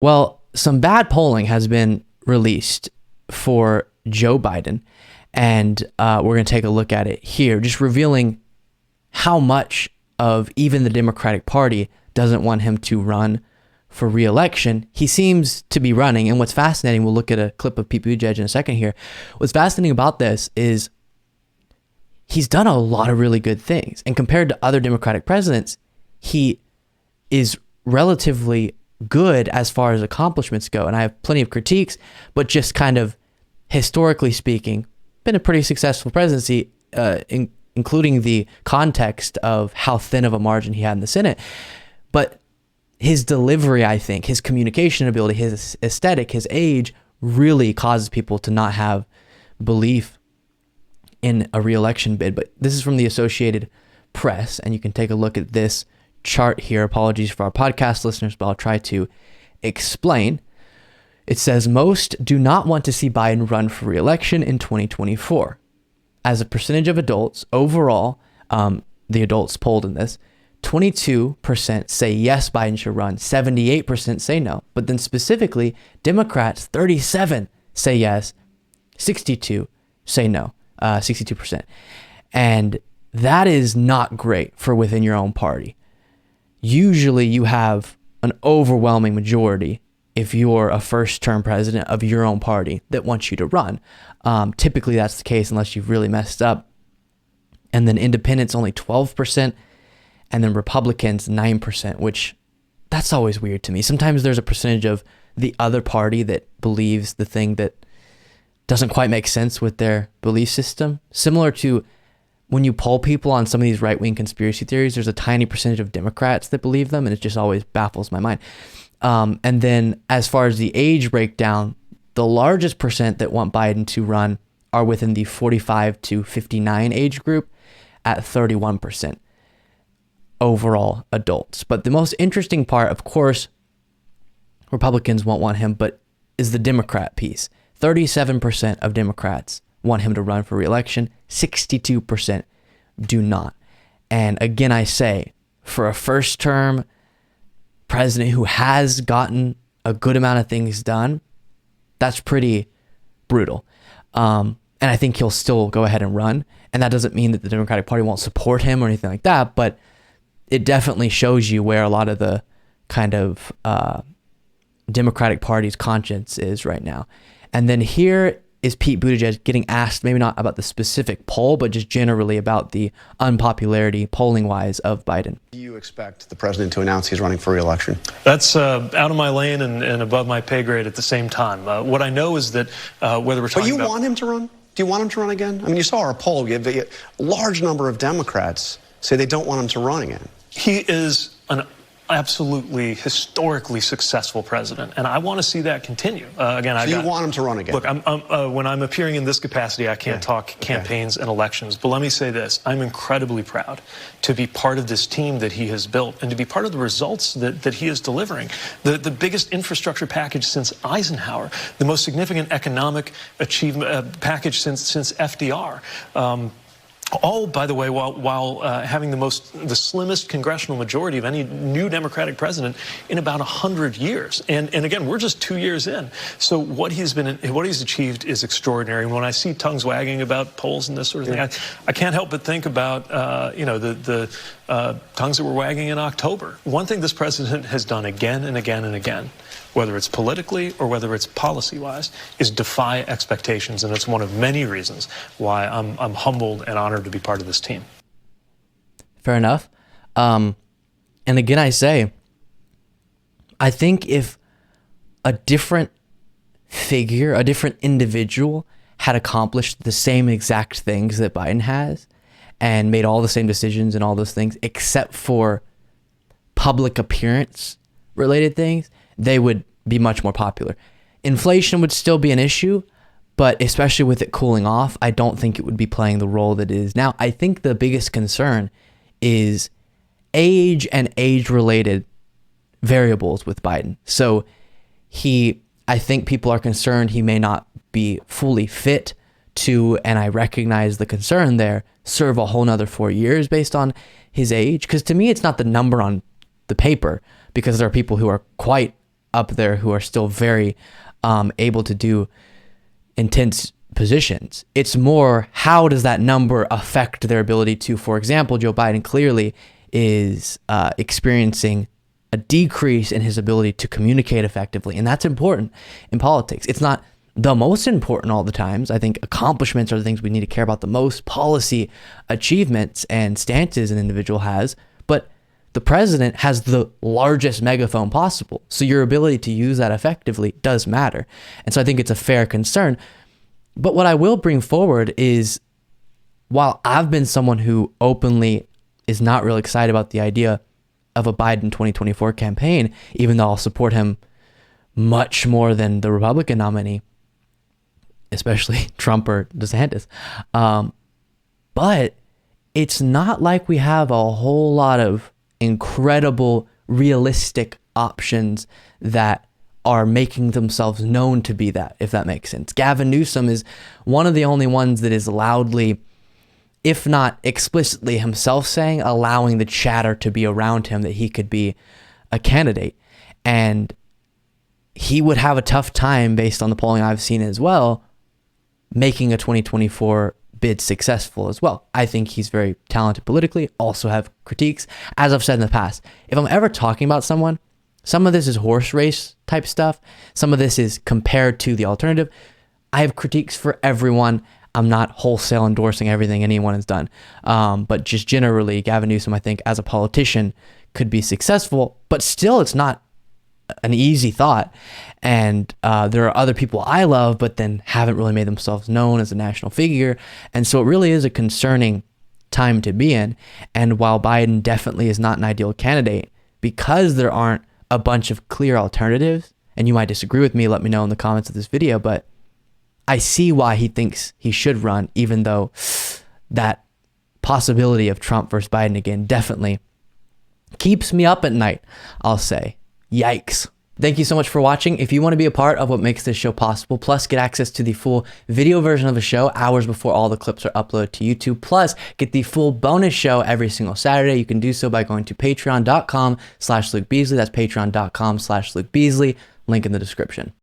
Well, some bad polling has been released for Joe Biden, and we're going to take a look at it here, just revealing how much of even the Democratic Party doesn't want him to run for re-election. He seems to be running, and what's fascinating, we'll look at a clip of Pete Buttigieg in a second here. What's fascinating about this is he's done a lot of really good things, and compared to other Democratic presidents, he is relatively good as far as accomplishments go. And I have plenty of critiques, but just kind of historically speaking, been a pretty successful presidency, including the context of how thin of a margin he had in the Senate. But his delivery, I think, his communication ability, his aesthetic, his age really causes people to not have belief in a re-election bid. But this is from the Associated Press, and you can take a look at this chart here. Apologies for our podcast listeners, but I'll try to explain. It says most do not want to see Biden run for re-election in 2024. As a percentage of adults overall, the adults polled in this, 22% say yes, Biden should run, 78% say no. But then specifically, Democrats, 37 say yes, 62 say no, 62%. And that is not great for within your own party. Usually you have an overwhelming majority if you're a first-term president of your own party that wants you to run. Typically that's the case unless you've really messed up. And then independents only 12%, and then Republicans 9%, which that's always weird to me. Sometimes there's a percentage of the other party that believes the thing that doesn't quite make sense with their belief system. Similar to when you poll people on some of these right-wing conspiracy theories, there's a tiny percentage of Democrats that believe them, and it just always baffles my mind. And then as far as the age breakdown, the largest percent that want Biden to run are within the 45 to 59 age group at 31% overall adults. But the most interesting part, of course, Republicans won't want him, but is the Democrat piece. 37% of Democrats want him to run for re-election. 62% do not. And again, I say, for a first-term president who has gotten a good amount of things done, that's pretty brutal. And I think he'll still go ahead and run. And that doesn't mean that the Democratic Party won't support him or anything like that, but it definitely shows you where a lot of the kind of Democratic Party's conscience is right now. And then here is Pete Buttigieg getting asked, maybe not about the specific poll, but just generally about the unpopularity polling-wise of Biden. Do you expect the president to announce he's running for re-election? That's out of my lane and above my pay grade at the same time. What I know is that whether we're talking about... But you want him to run? Do you want him to run again? I mean, you saw our poll. A large number of Democrats say they don't want him to run again. He is an absolutely historically successful president, and I want to see that continue. You want him to run again? Look, when I'm appearing in this capacity, I can't talk campaigns and elections, but let me say this. I'm incredibly proud to be part of this team that he has built and to be part of the results that he is delivering. The biggest infrastructure package since Eisenhower, the most significant economic achievement package since FDR. All, by the way, while having the slimmest congressional majority of any new Democratic president in about 100 years. And again, we're just 2 years in. So what he's achieved is extraordinary. And when I see tongues wagging about polls and this sort of thing, I can't help but think about the tongues that were wagging in October. One thing this president has done again and again and again, whether it's politically or whether it's policy-wise, is defy expectations, and it's one of many reasons why I'm humbled and honored to be part of this team. Fair enough. And again, I say, I think if a different figure, a different individual had accomplished the same exact things that Biden has and made all the same decisions and all those things, except for public appearance related things, they would be much more popular. Inflation would still be an issue, but especially with it cooling off, I don't think it would be playing the role that it is now. I think the biggest concern is age and age-related variables with Biden. So I think people are concerned he may not be fully fit to, and I recognize the concern there, serve a whole nother 4 years based on his age. Because to me, it's not the number on the paper, because there are people who are quite up there who are still very able to do intense positions. It's more, how does that number affect their ability to, for example, Joe Biden clearly is experiencing a decrease in his ability to communicate effectively. And that's important in politics. It's not the most important all the times. I think accomplishments are the things we need to care about the most, policy achievements and stances an individual has, but the president has the largest megaphone possible. So your ability to use that effectively does matter. And so I think it's a fair concern. But what I will bring forward is, while I've been someone who openly is not really excited about the idea of a Biden 2024 campaign, even though I'll support him much more than the Republican nominee, especially Trump or DeSantis. But it's not like we have a whole lot of incredible, realistic options that are making themselves known to be that, if that makes sense. Gavin Newsom is one of the only ones that is loudly, if not explicitly himself saying, allowing the chatter to be around him that he could be a candidate. And he would have a tough time, based on the polling I've seen as well, making a 2024 bid successful as well. I think he's very talented politically, also have critiques. As I've said in the past, if I'm ever talking about someone, some of this is horse race type stuff. Some of this is compared to the alternative. I have critiques for everyone. I'm not wholesale endorsing everything anyone has done. But just generally, Gavin Newsom, I think, as a politician, could be successful, but still it's not an easy thought. And there are other people I love, but then haven't really made themselves known as a national figure. And so it really is a concerning time to be in. And while Biden definitely is not an ideal candidate, because there aren't a bunch of clear alternatives, and you might disagree with me, let me know in the comments of this video, but I see why he thinks he should run, even though that possibility of Trump versus Biden again definitely keeps me up at night, I'll say. Yikes. Thank you so much for watching. If you want to be a part of what makes this show possible, plus get access to the full video version of the show hours before all the clips are uploaded to YouTube, plus get the full bonus show every single Saturday, you can do so by going to patreon.com/Luke Beasley. That's patreon.com/Luke Beasley. Link in the description.